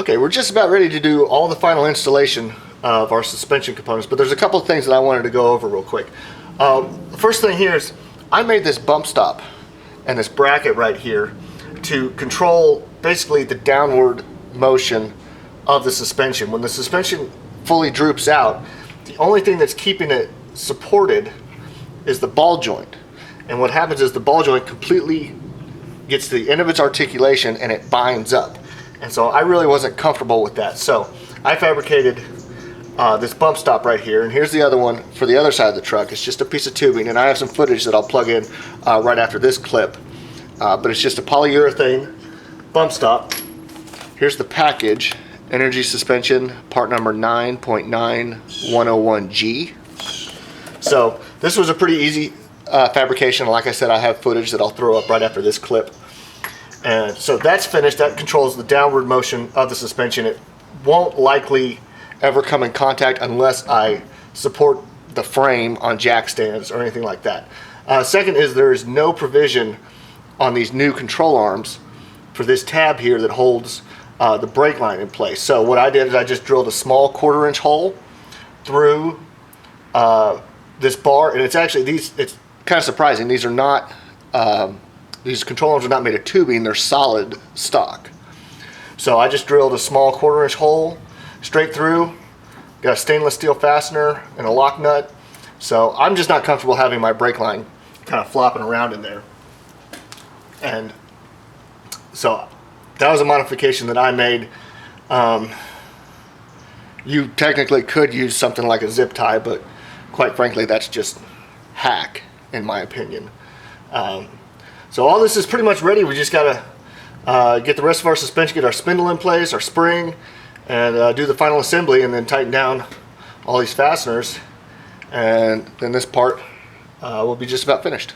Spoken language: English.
Okay, we're just about ready to do all the final installation of our suspension components, but there's a couple of things that I wanted to go over real quick. The first thing here is I made this bump stop and this bracket right here to control basically the downward motion of the suspension. When the suspension fully droops out, the only thing that's keeping it supported is the ball joint. And what happens is the ball joint completely gets to the end of its articulation and it binds up. And so I really wasn't comfortable with that. So I fabricated this bump stop right here, and here's the other one for the other side of the truck. It's just a piece of tubing, and I have some footage that I'll plug in right after this clip. But it's just a polyurethane bump stop. Here's the package, Energy Suspension, part number 9.9101G. So this was a pretty easy fabrication. Like I said, I have footage that I'll throw up right after this clip. And so that's finished. That controls the downward motion of the suspension. It won't likely ever come in contact unless I support the frame on jack stands or anything like that. Second is there is no provision on these new control arms for this tab here that holds the brake line in place. So what I did is I just drilled a small 1/4-inch hole through this bar, and it's actually it's kind of surprising. These are not these control arms are not made of tubing, they're solid stock. So I just drilled a small 1/4-inch hole straight through, got a stainless steel fastener and a lock nut. So I'm just not comfortable having my brake line kind of flopping around in there. And so that was a modification that I made. You technically could use something like a zip tie, but quite frankly that's just hack in my opinion. So all this is pretty much ready. We just gotta get the rest of our suspension, get our spindle in place, our spring, and do the final assembly, and then tighten down all these fasteners, and then this part will be just about finished.